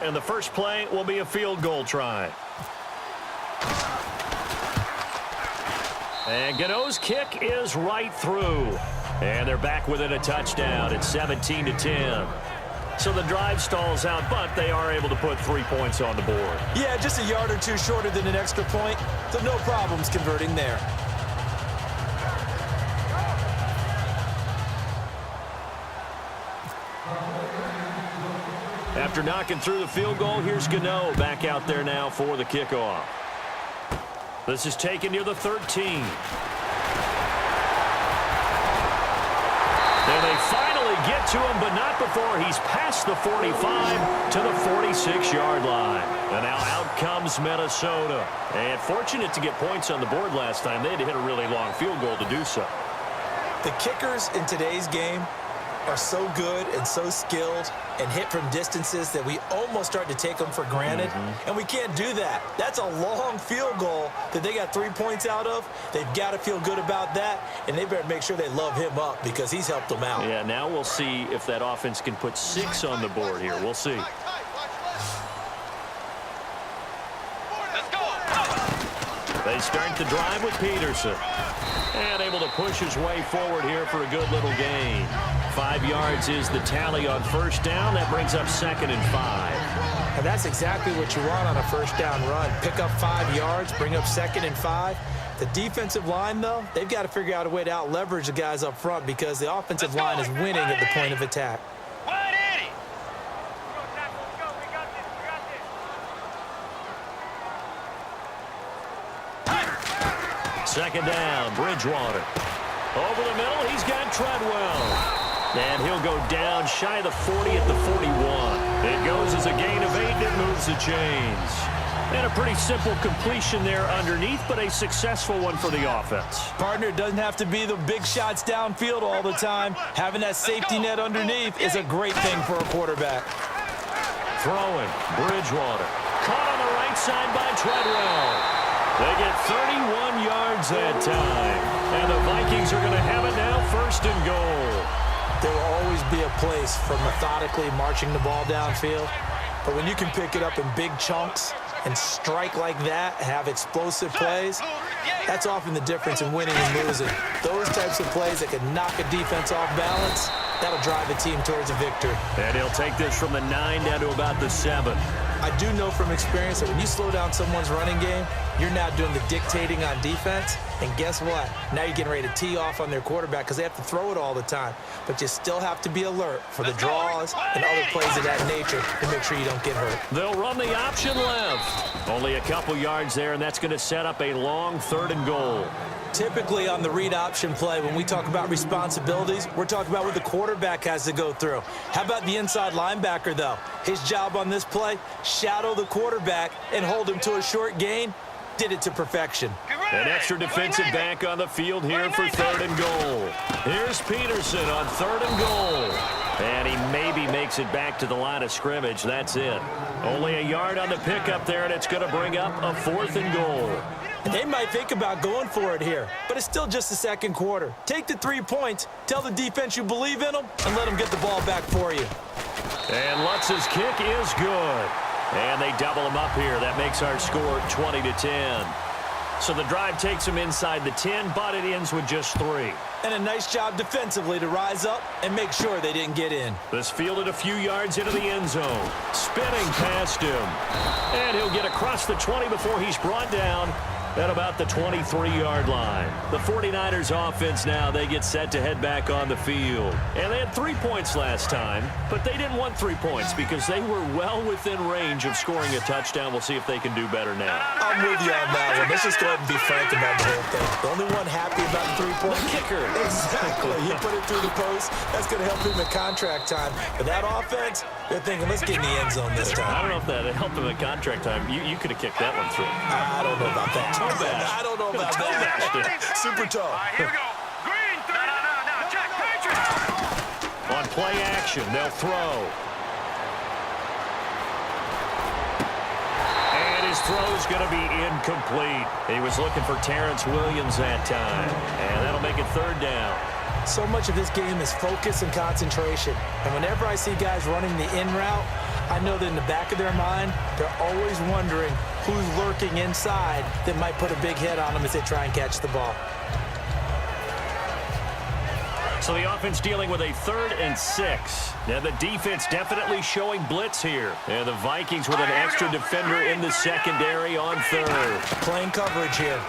and the first play will be a field goal try. And Gano's kick is right through. And they're back within a touchdown. It's 17-10. So the drive stalls out, but they are able to put 3 points on the board. Yeah, just a yard or two shorter than an extra point, so no problems converting there. After knocking through the field goal, here's Gano back out there now for the kickoff. This is taken near the 13. And they finally get to him, but not before he's past the 45 to the 46-yard line. And now out comes Minnesota. And fortunate to get points on the board last time. They had to hit a really long field goal to do so. The kickers in today's game are so good and so skilled and hit from distances that we almost start to take them for granted. And we can't do that. That's a long field goal that they got 3 points out of. They've got to feel good about that, and they better make sure they love him up because he's helped them out. Yeah, now we'll see if that offense can put 6 on the board here. We'll see. They start the drive with Peterson. And able to push his way forward here for a good little gain. 5 yards is the tally on first down. That brings up 2nd and 5. And that's exactly what you want on a first down run. Pick up 5 yards, bring up 2nd and 5. The defensive line, though, they've got to figure out a way to out-leverage the guys up front because the offensive line is winning at the point of attack. Second down, Bridgewater. Over the middle, he's got Treadwell. And he'll go down shy of the 40 at the 41. It goes as a gain of 8, and it moves the chains. And a pretty simple completion there underneath, but a successful one for the offense. Partner, doesn't have to be the big shots downfield all the time. Having that safety net underneath is a great thing for a quarterback. Throwing, Bridgewater. Caught on the right side by Treadwell. They get 31 yards that time. And the Vikings are going to have it now, 1st and goal. There will always be a place for methodically marching the ball downfield. But when you can pick it up in big chunks and strike like that, have explosive plays, that's often the difference in winning and losing. Those types of plays that can knock a defense off balance, that'll drive a team towards a victory. And he'll take this from the 9 down to about the 7. I do know from experience that when you slow down someone's running game, you're now doing the dictating on defense. And guess what? Now you're getting ready to tee off on their quarterback because they have to throw it all the time. But you still have to be alert for the draws and other plays of that nature to make sure you don't get hurt. They'll run the option left. Only a couple yards there, and that's going to set up a long 3rd and goal. Typically on the read option play, when we talk about responsibilities, we're talking about what the quarterback has to go through. How about the inside linebacker, though? His job on this play, shadow the quarterback and hold him to a short gain. Did it to perfection. An extra defensive back on the field here for 3rd and goal. Here's Peterson on 3rd and goal. And he maybe makes it back to the line of scrimmage. That's it. Only a yard on the pickup there, and it's going to bring up a 4th and goal. They might think about going for it here, but it's still just the 2nd quarter. Take the 3 points, tell the defense you believe in them, and let them get the ball back for you. And Lutz's kick is good. And they double him up here. That makes our score 20-10. So the drive takes them inside the 10, but it ends with just 3. And a nice job defensively to rise up and make sure they didn't get in. This fielded a few yards into the end zone. Spinning past him. And he'll get across the 20 before he's brought down at about the 23-yard line. The 49ers offense now, they get set to head back on the field. And they had 3 points last time, but they didn't want 3 points because they were well within range of scoring a touchdown. We'll see if they can do better now. I'm with you on that one. Let's just go ahead and be frank about the whole thing. The only one happy about the 3-point kicker. Exactly. He put it through the post. That's going to help him in contract time. But that offense, they're thinking, let's get in the end zone this time. I don't know if that helped him at contract time. You could have kicked that one through. I don't know about that. I don't know about that. Super toe. All right, here we go. Green, no, check, Patriot. On play action, they'll throw. And his throw's going to be incomplete. He was looking for Terrence Williams that time. And that'll make it 3rd down. So much of this game is focus and concentration. And whenever I see guys running the in route, I know that in the back of their mind, they're always wondering who's lurking inside that might put a big hit on them as they try and catch the ball. So the offense dealing with a 3rd and 6. Now the defense definitely showing blitz here. And the Vikings with an extra defender in the secondary on 3rd. Playing coverage here.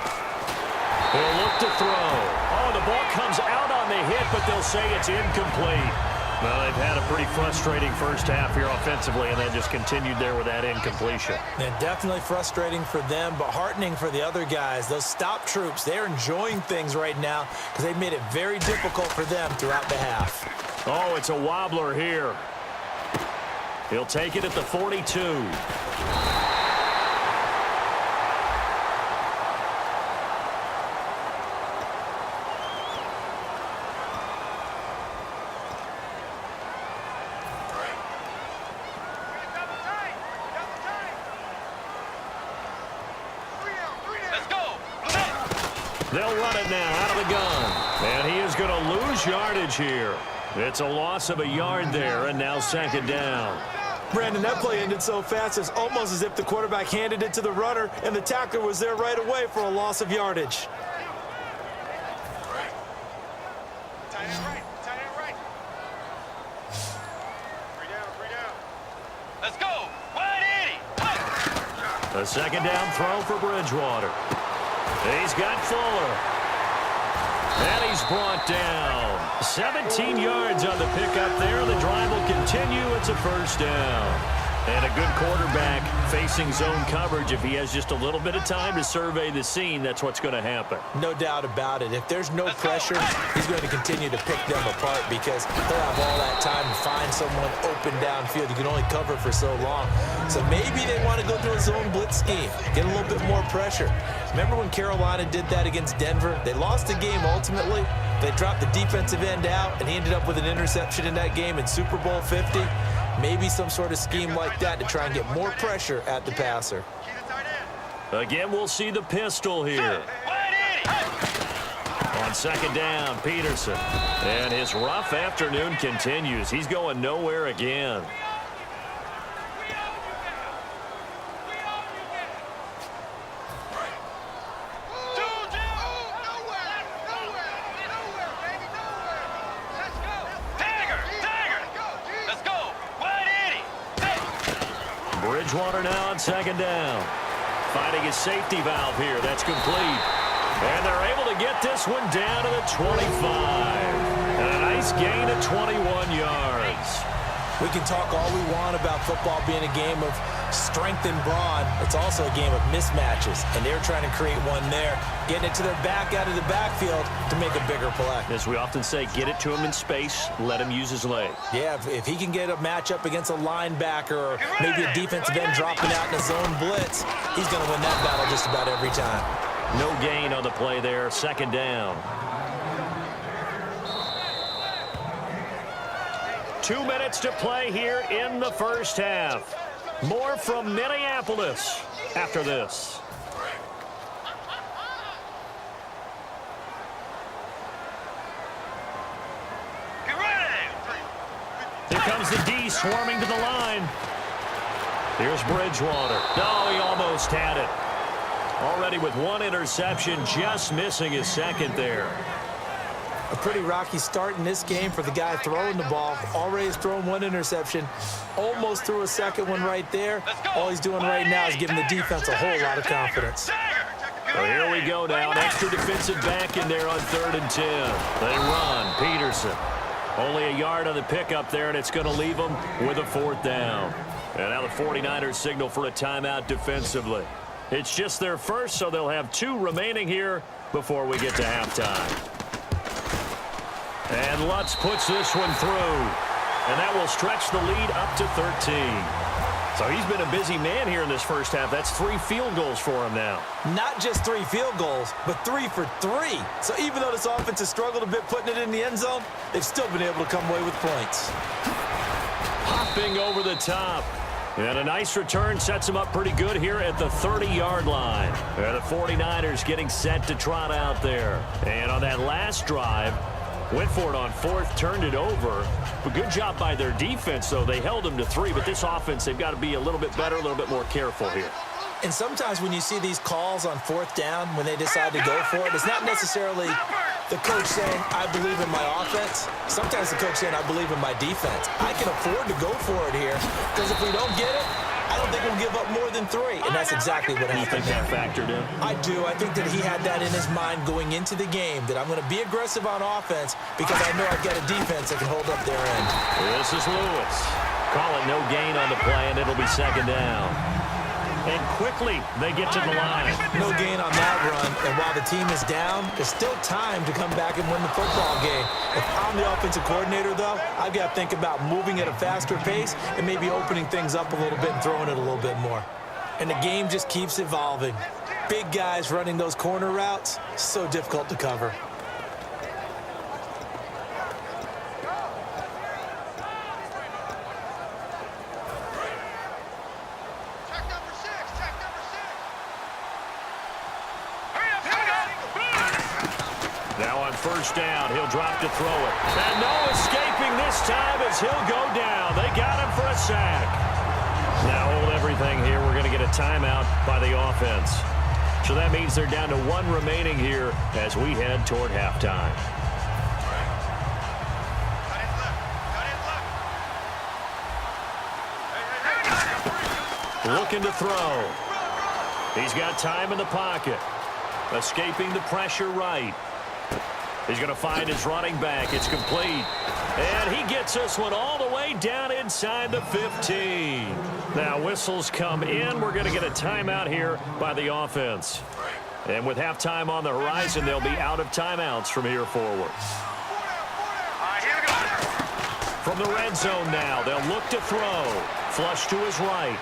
They'll look to throw. Oh, the ball comes out on the hit, but they'll say it's incomplete. Well, they've had a pretty frustrating first half here offensively, and then just continued there with that incompletion. And definitely frustrating for them, but heartening for the other guys. Those stop troops, they're enjoying things right now because they've made it very difficult for them throughout the half. Oh, it's a wobbler here. He'll take it at the 42. They'll run it now out of the gun. And he is going to lose yardage here. It's a loss of a yard there, and now 2nd down. Brandon, that play ended so fast, it's almost as if the quarterback handed it to the runner, and the tackler was there right away for a loss of yardage. Tight end right. Tight end right. 3 down. Let's go. Wide 80. A 2nd down throw for Bridgewater. He's got Fuller. And he's brought down. 17 yards on the pickup there. The drive will continue. It's a 1st down. And a good quarterback facing zone coverage. If he has just a little bit of time to survey the scene, that's what's going to happen. No doubt about it. If there's no pressure, he's going to continue to pick them apart because they'll have all that time to find someone open downfield. You can only cover for so long. So maybe they want to go to a zone blitz scheme, get a little bit more pressure. Remember when Carolina did that against Denver? They lost the game ultimately. They dropped the defensive end out, and he ended up with an interception in that game in Super Bowl 50. Maybe some sort of scheme like that to try and get more pressure at the passer. Again, we'll see the pistol here. On 2nd down, Peterson. And his rough afternoon continues. He's going nowhere again. Bridgewater now on 2nd down. Finding his safety valve here. That's complete. And they're able to get this one down to the 25. And a nice gain of 21 yards. We can talk all we want about football being a game of strength and brawn. It's also a game of mismatches, and they're trying to create one there, getting it to their back out of the backfield to make a bigger play. As we often say, get it to him in space, let him use his leg. Yeah, if he can get a matchup against a linebacker or maybe a defensive end dropping out in a zone blitz, he's going to win that battle just about every time. No gain on the play there, 2nd down. 2 minutes to play here in the first half. More from Minneapolis after this. Here comes the D swarming to the line. Here's Bridgewater. Oh, he almost had it. Already with 1 interception, just missing his 2nd there. A pretty rocky start in this game for the guy throwing the ball. Already has thrown 1 interception. Almost threw a 2nd one right there. All he's doing right now is giving the defense a whole lot of confidence. So here we go now. An extra defensive back in there on 3rd and 10. They run. Peterson. Only a yard on the pickup there, and it's going to leave them with a 4th down. And now the 49ers signal for a timeout defensively. It's just their first, so they'll have 2 remaining here before we get to halftime. And Lutz puts this one through. And that will stretch the lead up to 13. So he's been a busy man here in this first half. That's 3 field goals for him now. Not just 3 field goals, but 3 for 3. So even though this offense has struggled a bit putting it in the end zone, they've still been able to come away with points. Hopping over the top. And a nice return sets him up pretty good here at the 30-yard line. And the 49ers getting set to trot out there. And on that last drive, Went for it on fourth, turned it over. But good job by their defense, though. They held them to 3, but this offense, they've got to be a little bit better, a little bit more careful here. And sometimes when you see these calls on fourth down, when they decide to go for it, it's not necessarily the coach saying, I believe in my offense. Sometimes the coach saying, I believe in my defense. I can afford to go for it here, because if we don't get it, I don't think we'll give up more than 3. And that's exactly what happened. You think that factored in? I do. I think that he had that in his mind going into the game, that I'm going to be aggressive on offense because I know I've got a defense that can hold up their end. This is Lewis. Call it no gain on the play, and it'll be second down. And quickly, they get to the line. No gain on that run, and while the team is down, there's still time to come back and win the football game. If I'm the offensive coordinator, though, I've got to think about moving at a faster pace and maybe opening things up a little bit and throwing it a little bit more. And the game just keeps evolving. Big guys running those corner routes, so difficult to cover. Now on first down, he'll drop to throw it. And no escaping this time as he'll go down. They got him for a sack. Now hold everything here. We're going to get a timeout by the offense. So that means they're down to 1 remaining here as we head toward halftime. Looking to throw. He's got time in the pocket. Escaping the pressure right. He's going to find his running back. It's complete. And he gets this one all the way down inside the 15. Now whistles come in. We're going to get a timeout here by the offense. And with halftime on the horizon, they'll be out of timeouts from here forward. From the red zone now, they'll look to throw. Flush to his right.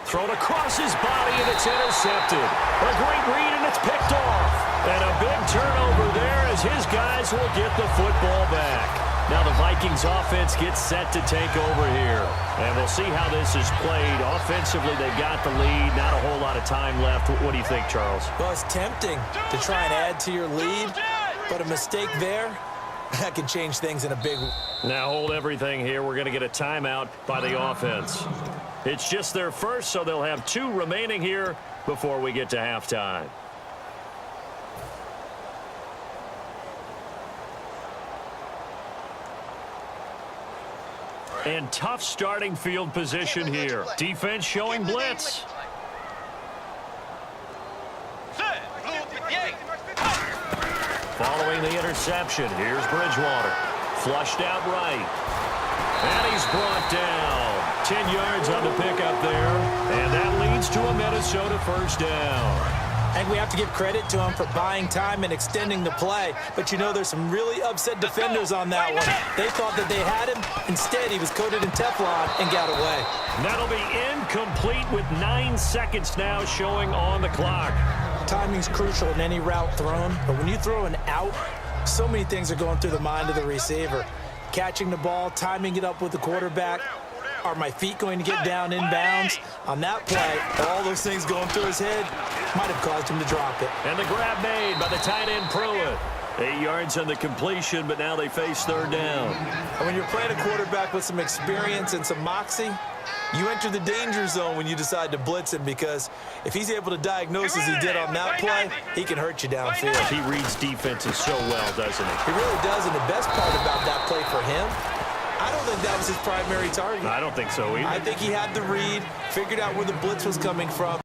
Thrown across his body, and it's intercepted. A great read, and it's picked off. And a big turnover there as his guys will get the football back. Now the Vikings offense gets set to take over here. And we'll see how this is played. Offensively, they've got the lead. Not a whole lot of time left. What do you think, Charles? Well, it's tempting to try and add to your lead, but a mistake there, that can change things in a big way. Now hold everything here. We're going to get a timeout by the offense. It's just their first, so they'll have 2 remaining here before we get to halftime. And tough starting field position here. Defense showing blitz. Following the interception, here's Bridgewater. Flushed out right. And he's brought down. 10 yards on the pickup there. And that leads to a Minnesota first down. I think we have to give credit to him for buying time and extending the play. But, you know, there's some really upset defenders on that one. They thought that they had him. Instead, he was coated in Teflon and got away. That'll be incomplete with 9 seconds now showing on the clock. Timing's crucial in any route thrown. But when you throw an out, so many things are going through the mind of the receiver. Catching the ball, timing it up with the quarterback. Are my feet going to get down inbounds? On that play, all those things going through his head might have caused him to drop it. And the grab made by the tight end Pruitt. 8 yards on the completion, but now they face third down. And when you're playing a quarterback with some experience and some moxie, you enter the danger zone when you decide to blitz him, because if he's able to diagnose as he did on that play, he can hurt you downfield. He reads defenses so well, doesn't he? He really does, and the best part about that play for him, I don't think that was his primary target. I don't think so either. I think he had the read, figured out where the blitz was coming from.